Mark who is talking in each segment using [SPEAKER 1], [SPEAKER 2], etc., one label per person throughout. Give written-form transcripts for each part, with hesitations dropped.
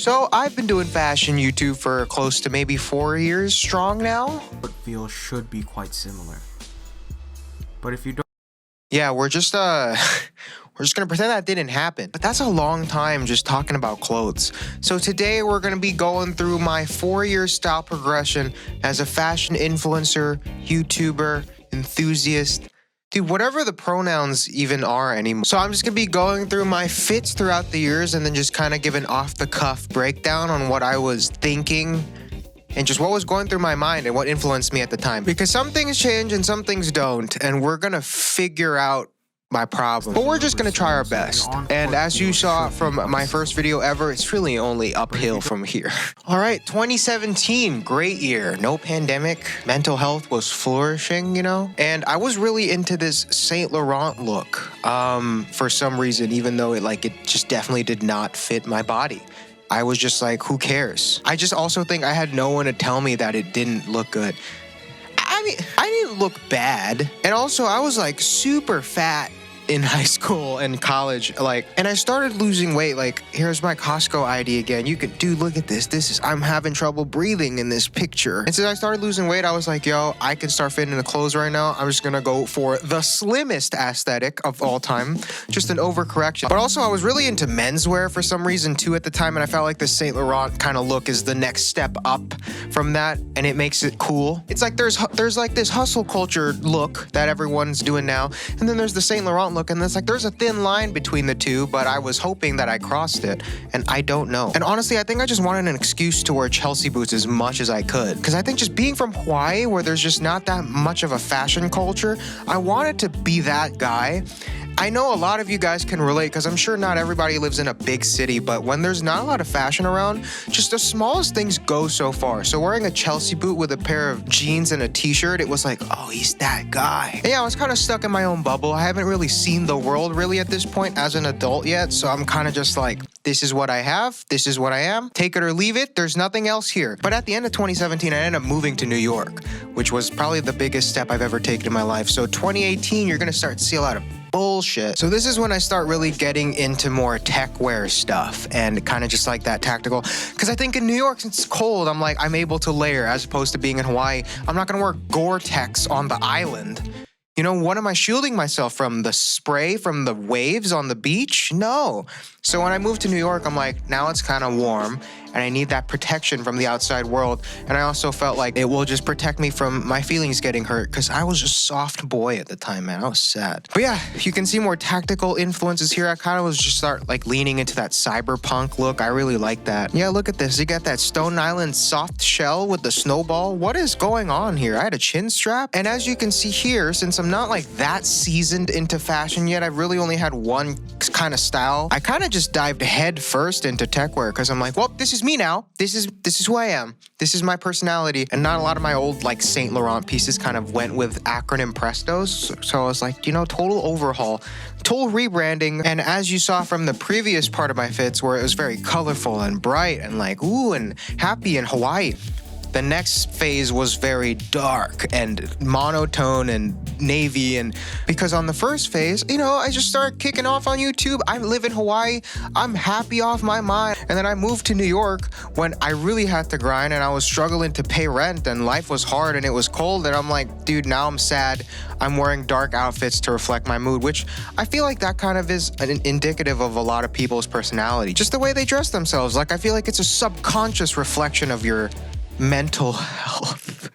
[SPEAKER 1] So I've been doing fashion YouTube for close to maybe 4 years strong now.
[SPEAKER 2] But feel should be quite similar. But if you don't,
[SPEAKER 1] Yeah, we're just gonna pretend that didn't happen. But that's a long time just talking about clothes. So today we're gonna be going through my 4-year style progression as a fashion influencer, YouTuber, enthusiast. Dude, whatever the pronouns even are anymore. So I'm just gonna be going through my fits throughout the years and then just kind of give an off-the-cuff breakdown on what I was thinking and just what was going through my mind and what influenced me at the time. Because some things change and some things don't, and we're gonna figure out my problem. But we're just gonna try our best. And as you saw from my first video ever, it's really only uphill from here. All right, 2017, great year. No pandemic, mental health was flourishing, you know? And I was really into this Saint Laurent look for some reason, even though it just definitely did not fit my body. I was just like, who cares? I just also think I had no one to tell me that it didn't look good. I mean, I didn't look bad. And also I was like super fat in high school and college, and I started losing weight. Here's my Costco ID again. Dude, look at this. I'm having trouble breathing in this picture. And since I started losing weight, I was like, yo, I can start fitting the clothes right now. I'm just gonna go for the slimmest aesthetic of all time, just an overcorrection. But also I was really into menswear for some reason too at the time, and I felt like the Saint Laurent kind of look is the next step up from that, and it makes it cool. It's like there's like this hustle culture look that everyone's doing now, and then there's the Saint Laurent look, and it's like there's a thin line between the two, but I was hoping that I crossed it, and I don't know. And honestly, I think I just wanted an excuse to wear Chelsea boots as much as I could, because I think just being from Hawaii, where there's just not that much of a fashion culture, I wanted to be that guy. I know a lot of you guys can relate, because I'm sure not everybody lives in a big city, but when there's not a lot of fashion around, just the smallest things go so far. So wearing a Chelsea boot with a pair of jeans and a t-shirt, it was like, oh, he's that guy. And yeah, I was kind of stuck in my own bubble. I haven't really seen the world really at this point as an adult yet, so I'm kind of just like, this is what I have, this is what I am, take it or leave it, there's nothing else here. But at the end of 2017, I ended up moving to New York, which was probably the biggest step I've ever taken in my life. So 2018, you're gonna start to see a lot of bullshit. So this is when I start really getting into more Techwear stuff and kind of just like that tactical, because I think in New York, since it's cold, I'm able to layer, as opposed to being in Hawaii. I'm not gonna wear Gore-Tex on the island. You know, what am I shielding myself from? The spray from the waves on the beach? No. So when I moved to New York, I'm like, now it's kind of warm and I need that protection from the outside world. And I also felt like it will just protect me from my feelings getting hurt, because I was a soft boy at the time, man. I was sad. But yeah, you can see more tactical influences here. I kind of was just start leaning into that cyberpunk look. I really like that. Yeah, look at this. You got that Stone Island soft shell with the snowball. What is going on here? I had a chin strap. And as you can see here, since I'm not that seasoned into fashion yet, I've really only had one kind of style. I kind of just dived head first into Techwear, because I'm like, well, this is me now. This is who I am. This is my personality. And not a lot of my old Saint Laurent pieces kind of went with acronym Prestos. So I was like, you know, total overhaul, total rebranding. And as you saw from the previous part of my fits, where it was very colorful and bright and ooh, and happy in Hawaii, the next phase was very dark and monotone and navy. And because on the first phase, you know, I just started kicking off on YouTube. I live in Hawaii. I'm happy off my mind. And then I moved to New York when I really had to grind and I was struggling to pay rent and life was hard and it was cold. And I'm like, dude, now I'm sad. I'm wearing dark outfits to reflect my mood, which I feel like that kind of is indicative of a lot of people's personality. Just the way they dress themselves. I feel like it's a subconscious reflection of your mental health.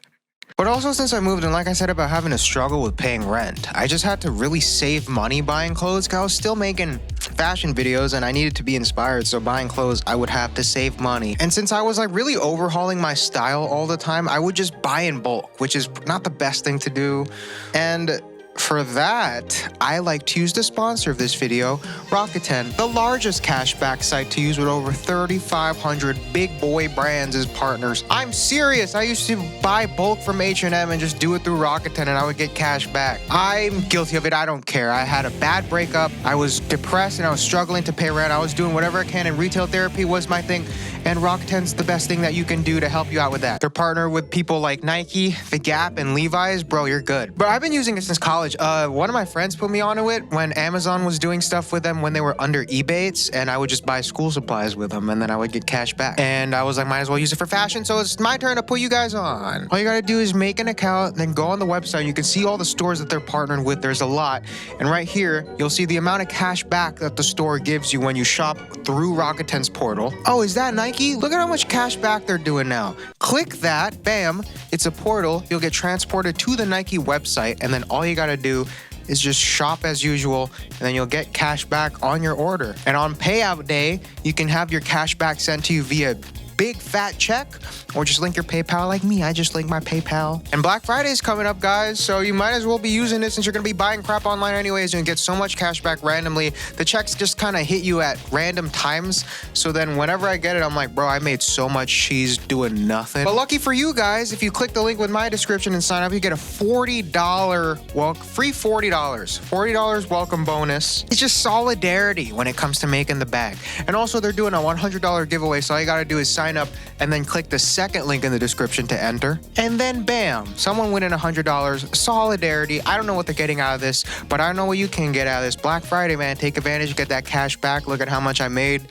[SPEAKER 1] But also, since I moved, and like I said about having to struggle with paying rent, I just had to really save money buying clothes, because I was still making fashion videos and I needed to be inspired. So buying clothes, I would have to save money. And since I was really overhauling my style all the time, I would just buy in bulk, which is not the best thing to do. And for that, I like to use the sponsor of this video, Rakuten, the largest cashback site to use with over 3,500 big boy brands as partners. I'm serious. I used to buy bulk from H&M and just do it through Rakuten and I would get cash back. I'm guilty of it. I don't care. I had a bad breakup. I was depressed and I was struggling to pay rent. I was doing whatever I can, and retail therapy was my thing. and Rakuten's the best thing that you can do to help you out with that. They're partnered with people like Nike, The Gap, and Levi's. Bro, you're good. But I've been using it since college. One of my friends put me onto it when Amazon was doing stuff with them when they were under Ebates, and I would just buy school supplies with them, and then I would get cash back. And I was like, might as well use it for fashion, so it's my turn to put you guys on. All you gotta do is make an account, then go on the website. You can see all the stores that they're partnered with. There's a lot. And right here, you'll see the amount of cash back that the store gives you when you shop through Rakuten's portal. Oh, is that Nike? Look at how much cash back they're doing now. Click that, bam, it's a portal. You'll get transported to the Nike website, and then all you gotta do is just shop as usual, and then you'll get cash back on your order. And on payout day, you can have your cash back sent to you via big fat check, or just link your PayPal like me. I just link my PayPal. And Black Friday is coming up, guys, so you might as well be using it since you're gonna be buying crap online anyways and get so much cash back randomly. The checks just kind of hit you at random times, so then whenever I get it, I'm like, bro, I made so much cheese doing nothing. But lucky for you guys, if you click the link with my description and sign up, you get a $40, free $40 welcome bonus. It's just solidarity when it comes to making the bag. And also, they're doing a $100 giveaway, so all you gotta do is sign up and then click the second link in the description to enter. And then bam, someone winning $100. Solidarity. I don't know what they're getting out of this, but I know what you can get out of this. Black Friday, man. Take advantage, get that cash back. Look at how much I made.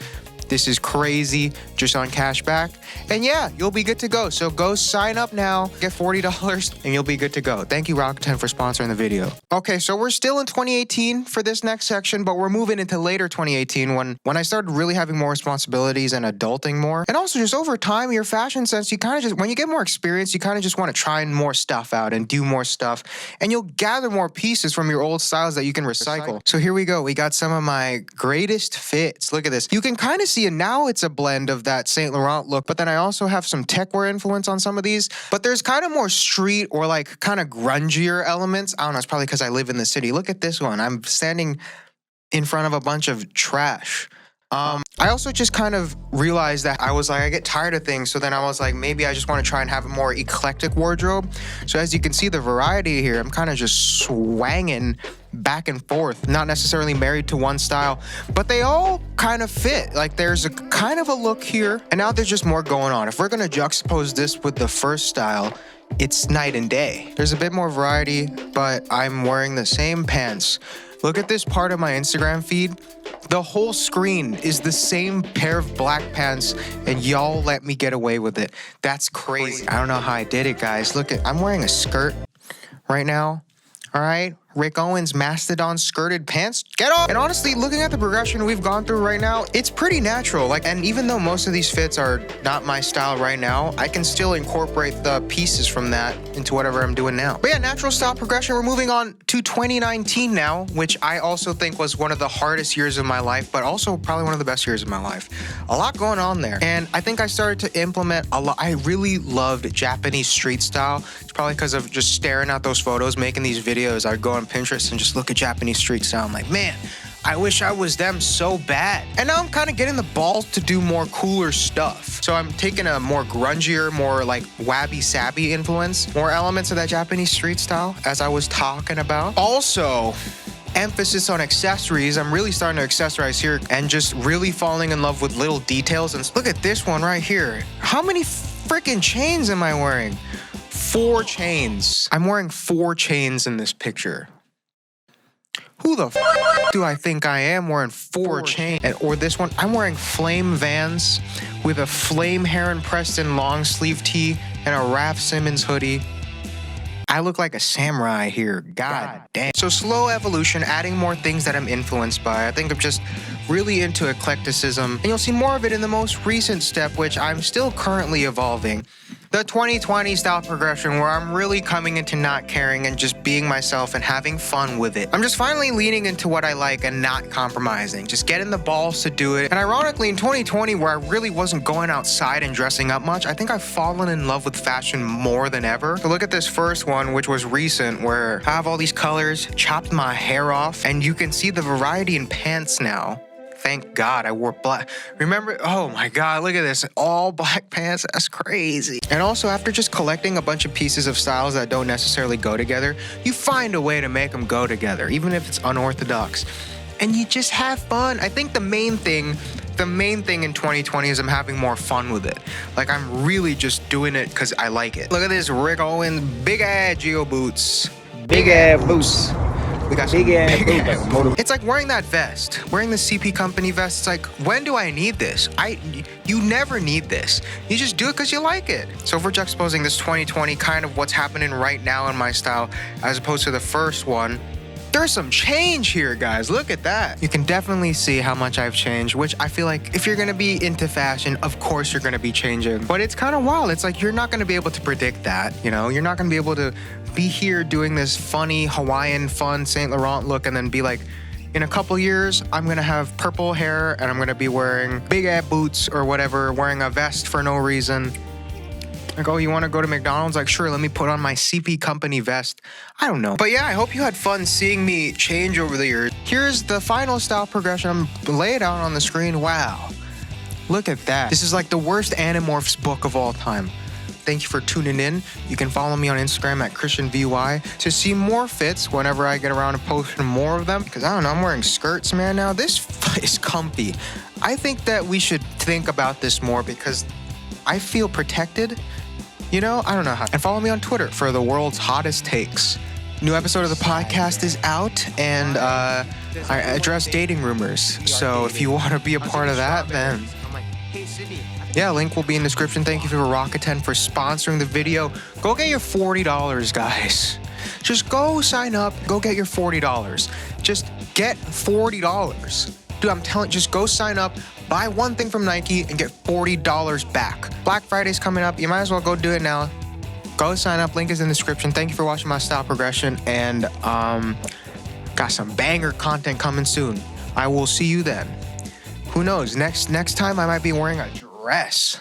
[SPEAKER 1] This is crazy, just on cash back. And yeah, you'll be good to go. So go sign up now, get $40, and you'll be good to go. Thank you, Rakuten, for sponsoring the video. Okay, so we're still in 2018 for this next section, but we're moving into later 2018 when I started really having more responsibilities and adulting more. And also just over time, your fashion sense, you kind of just, when you get more experience, you kind of just want to try more stuff out and do more stuff. And you'll gather more pieces from your old styles that you can recycle. So here we go. We got some of my greatest fits. Look at this. You can kind of see, and now it's a blend of that Saint Laurent look, but then I also have some Techwear influence on some of these, but there's kind of more street or like kind of grungier elements. I don't know, it's probably because I live in the city. Look at this one. I'm standing in front of a bunch of trash. I also just kind of realized that I was like, I get tired of things. So then I was like, maybe I just want to try and have a more eclectic wardrobe. So as you can see the variety here, I'm kind of just swanging back and forth, not necessarily married to one style, but they all kind of fit. Like there's a kind of a look here, and now there's just more going on. If we're going to juxtapose this with the first style, it's night and day. There's a bit more variety, but I'm wearing the same pants. Look at this part of my Instagram feed. The whole screen is the same pair of black pants, and y'all let me get away with it. That's crazy. I don't know how I did it, guys. Look at, I'm wearing a skirt right now. All right, Rick Owens mastodon skirted pants. Get off! And honestly, looking at the progression we've gone through right now, it's pretty natural. Like, and even though most of these fits are not my style right now, I can still incorporate the pieces from that into whatever I'm doing now. But yeah, natural style progression. We're moving on to 2019 now, which I also think was one of the hardest years of my life, but also probably one of the best years of my life. A lot going on there. And I think I started to implement a lot. I really loved Japanese street style. It's probably because of just staring at those photos, making these videos. I'd go on Pinterest and just look at Japanese street style. I'm like, man, I wish I was them so bad. And now I'm kind of getting the balls to do more cooler stuff. So I'm taking a more grungier, more like wabi-sabi influence, more elements of that Japanese street style, as I was talking about. Also, emphasis on accessories. I'm really starting to accessorize here and just really falling in love with little details. And look at this one right here. How many freaking chains am I wearing? 4 chains. I'm wearing 4 chains in this picture. Who the f do I think I am wearing 4 chains? Or this one, I'm wearing flame Vans with a flame Heron Preston long sleeve tee and a Raf Simons hoodie. I look like a samurai here. God damn. So slow evolution, adding more things that I'm influenced by. I think I'm just really into eclecticism, and you'll see more of it in the most recent step, which I'm still currently evolving. The 2020 style progression, where I'm really coming into not caring and just being myself and having fun with it. I'm just finally leaning into what I like and not compromising, just getting the balls to do it. And ironically, in 2020, where I really wasn't going outside and dressing up much, I think I've fallen in love with fashion more than ever. So look at this first one, which was recent, where I have all these colors, chopped my hair off, and you can see the variety in pants now. Thank God I wore black. Remember? Oh my God, look at this. All black pants. That's crazy. And also, after just collecting a bunch of pieces of styles that don't necessarily go together, you find a way to make them go together, even if it's unorthodox. And you just have fun. I think the main thing the main thing in 2020 is I'm having more fun with it. Like, I'm really just doing it because I like it. Look at this Rick Owens big ass geo boots.
[SPEAKER 3] Big ass boots.
[SPEAKER 1] We got some
[SPEAKER 3] Big ass
[SPEAKER 1] big
[SPEAKER 3] boots.
[SPEAKER 1] ass boots. It's like wearing that vest, wearing the CP company vest. It's like, when do I need this? You never need this. You just do it because you like it. So if we're juxtaposing this 2020, kind of what's happening right now in my style, as opposed to the first one, there's some change here, guys. Look at that. You can definitely see how much I've changed, which I feel like if you're gonna be into fashion, of course you're gonna be changing. But it's kind of wild. It's like you're not gonna be able to predict that, you know? You're not gonna be able to be here doing this funny Hawaiian fun Saint Laurent look and then be like, in a couple years, I'm gonna have purple hair and I'm gonna be wearing big ass boots or whatever, wearing a vest for no reason. Like, oh, you want to go to McDonald's? Like, sure, let me put on my CP company vest. I don't know. But yeah, I hope you had fun seeing me change over the years. Here's the final style progression. I'm lay it out on the screen. Wow. Look at that. This is like the worst Animorphs book of all time. Thank you for tuning in. You can follow me on Instagram at ChristianVY to see more fits whenever I get around to posting more of them. Because I don't know, I'm wearing skirts, man, now. This is comfy. I think that we should think about this more because I feel protected. You know, I don't know how. And follow me on Twitter for the world's hottest takes. New episode of the podcast is out, and I address dating rumors. So if you want to be a part of that, then yeah, link will be in the description. Thank you for Rakuten for sponsoring the video. Go get your $40, guys. Just go sign up. Go get your $40. Just get $40. Dude, I'm telling you, just go sign up. Buy one thing from Nike and get $40 back. Black Friday's coming up. You might as well go do it now. Go sign up. Link is in the description. Thank you for watching my style progression. And got some banger content coming soon. I will see you then. Who knows? Next time I might be wearing a dress.